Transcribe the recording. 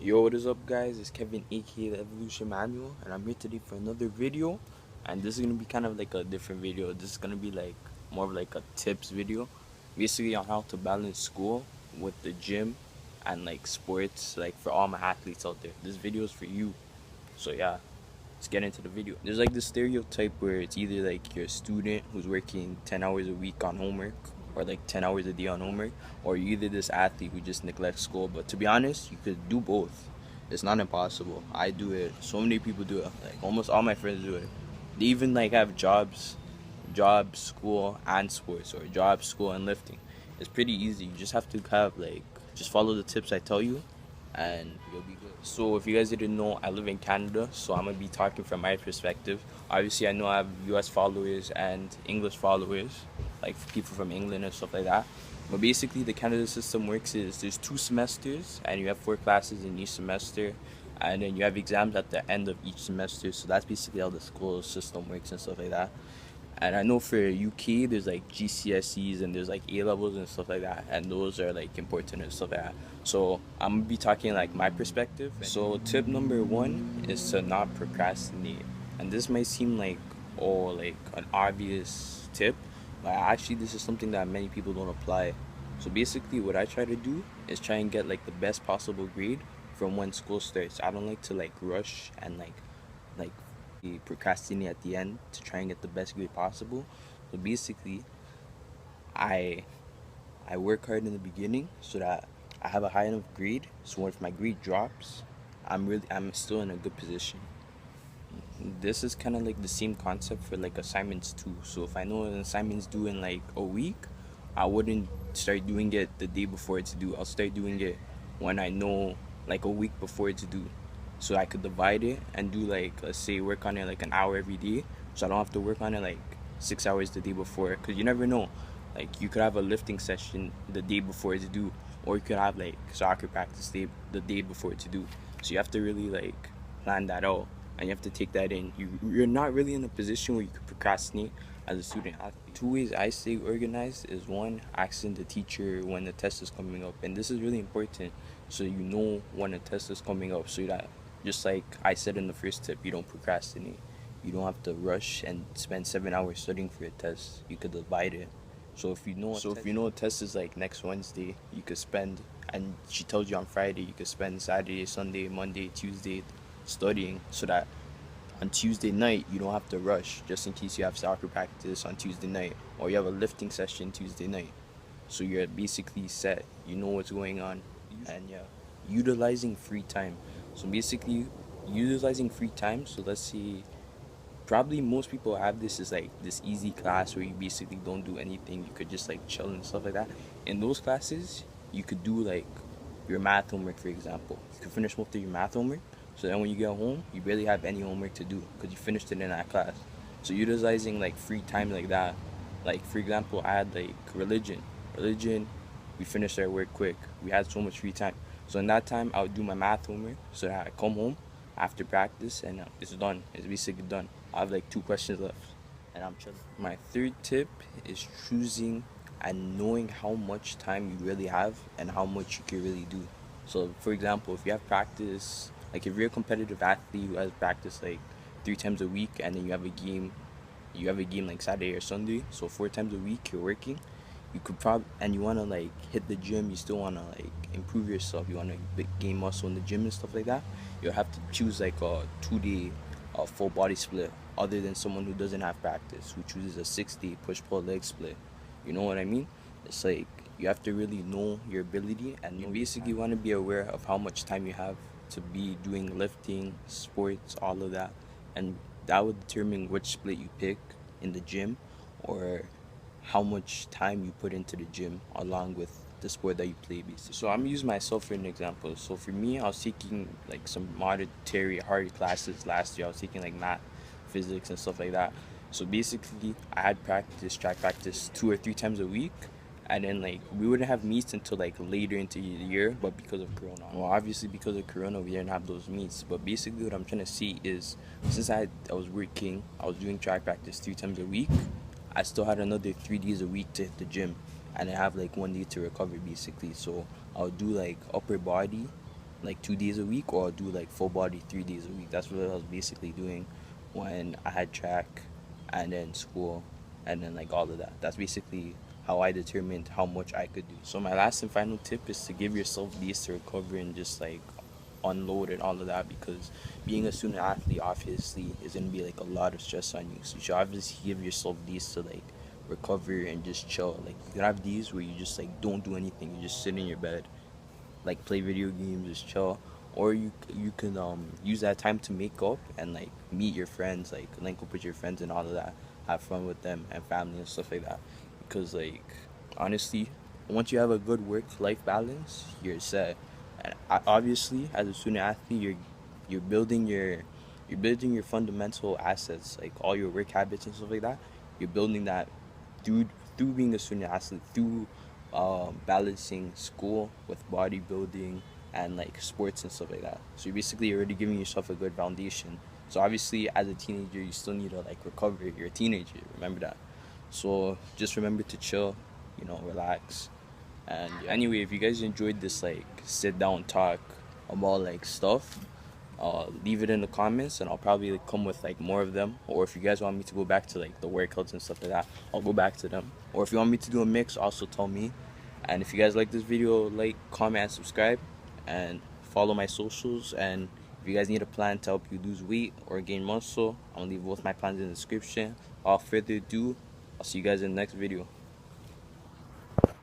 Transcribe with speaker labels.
Speaker 1: Yo, what is up, guys? It's Kevin, aka the Evolution Manual, and I'm here today for another video. And this is gonna be kind of like a different video. This is gonna be like more of like a tips video, basically on how to balance school with the gym and like sports, like for all my athletes out there. This video is for you. So yeah, let's get into the video. There's like this stereotype where it's either like you're a student who's working 10 hours a week on homework or like 10 hours a day on homework, or you're either this athlete who just neglects school. But to be honest, you could do both. It's not impossible. I do it. So many people do it. Like almost all my friends do it. They even like have job, school, and sports, or job, school, and lifting. It's pretty easy. You just have to have like just follow the tips I tell you, and you'll be good. So if you guys didn't know, I live in Canada, so I'm gonna be talking from my perspective. Obviously, I know I have U.S. followers and English followers, like people from England and stuff like that. But basically, the Canada system works is there's 2 semesters, and you have 4 classes in each semester, and then you have exams at the end of each semester. So that's basically how the school system works and stuff like that. And I know for UK, there's like GCSEs and there's like A levels and stuff like that, and those are like important and stuff like that. So I'm gonna be talking like my perspective. So tip number one is to not procrastinate, and this might seem like like an obvious tip, but actually this is something that many people don't apply. So basically, what I try to do is try and get like the best possible grade from when school starts. I don't like to like rush and like procrastinate at the end to try and get the best grade possible. So basically, I I work hard in the beginning so that I have a high enough grade. So if my grade drops, I'm still in a good position. This is kind of like the same concept for like assignments too. So if I know an assignment's due in like a week, I wouldn't start doing it the day before it's due. I'll start doing it when I know like a week before it's due. So I could divide it and do like, let's say, work on it like an hour every day. So I don't have to work on it like 6 hours the day before. Because you never know. Like you could have a lifting session the day before it's due, or you could have like soccer practice the day before it's due. So you have to really like plan that out, and you have to take that in. You're not really in a position where you could procrastinate as a student athlete. 2 ways I stay organized is one, asking the teacher when the test is coming up, and this is really important. So you know when a test is coming up, so that just like I said in the first tip, you don't procrastinate. You don't have to rush and spend 7 hours studying for a test. You could divide it. If you know a test is like next Wednesday, you could spend, and she tells you on Friday, you could spend Saturday, Sunday, Monday, Tuesday studying, so that on Tuesday night you don't have to rush just in case you have soccer practice on Tuesday night, or you have a lifting session Tuesday night. So you're basically set. You know what's going on, and yeah, utilizing free time. So basically, utilizing free time. So let's see, probably most people have this is like this easy class where you basically don't do anything. You could just like chill and stuff like that. In those classes, you could do like your math homework, for example. You could finish most of your math homework. So then when you get home, you barely have any homework to do because you finished it in that class. So utilizing like free time like that. Like for example, I had like religion, we finished our work quick. We had so much free time. So in that time, I would do my math homework so that I come home after practice and it's done. It's basically done. I have like 2 questions left and I'm chilling. My third tip is choosing and knowing how much time you really have and how much you can really do. So for example, if you have practice, like if you're a competitive athlete who has practice like 3 times a week, and then you have a game like Saturday or Sunday, so 4 times a week you're working, you could probably, and you want to like hit the gym, you still want to like improve yourself, you want to gain muscle in the gym and stuff like that, you'll have to choose like a 2 day full body split, other than someone who doesn't have practice, who chooses a 6 day push pull leg split. You know what I mean? It's like you have to really know your ability, and you basically want to be aware of how much time you have to be doing lifting, sports, all of that, and that would determine which split you pick in the gym, or how much time you put into the gym along with the sport that you play, basically. So I'm using myself for an example. So for me, I was taking like some monetary hard classes last year. I was taking like math, physics, and stuff like that. So basically, I had track practice 2 or 3 times a week, and then like we wouldn't have meets until like later into the year, but because of Corona, well, obviously because of Corona, we didn't have those meets. But basically, what I'm trying to see is, since I was working, I was doing track practice 3 times a week. I still had another 3 days a week to hit the gym, and I have like one day to recover basically. So I'll do like upper body, like 2 days a week, or I'll do like full body 3 days a week. That's what I was basically doing when I had track and then school and then like all of that. That's basically how I determined how much I could do. So my last and final tip is to give yourself days to recover and just like unload and all of that, because being a student athlete obviously is gonna be like a lot of stress on you. So you should obviously give yourself days to like recover and just chill. Like you can have days where you just like don't do anything, you just sit in your bed, like play video games, just chill. Or you can use that time to make up and like meet your friends, like link up with your friends and all of that, have fun with them and family and stuff like that. Because like honestly, once you have a good work life balance, you're set. And obviously, as a student athlete, you're building your fundamental assets, like all your work habits and stuff like that. You're building that through being a student athlete, through balancing school with bodybuilding and like sports and stuff like that. So you're basically already giving yourself a good foundation. So obviously, as a teenager, you still need to like recover. You're a teenager, remember that. So just remember to chill, relax. And yeah. Anyway, if you guys enjoyed this like sit down talk about like stuff, leave it in the comments and I'll probably like come with like more of them. Or if you guys want me to go back to like the workouts and stuff like that, I'll go back to them. Or if you want me to do a mix, also tell me. And if you guys like this video, like, comment, and subscribe, and follow my socials. And if you guys need a plan to help you lose weight or gain muscle, I'm gonna leave both my plans in the description. Without further ado, I'll see you guys in the next video.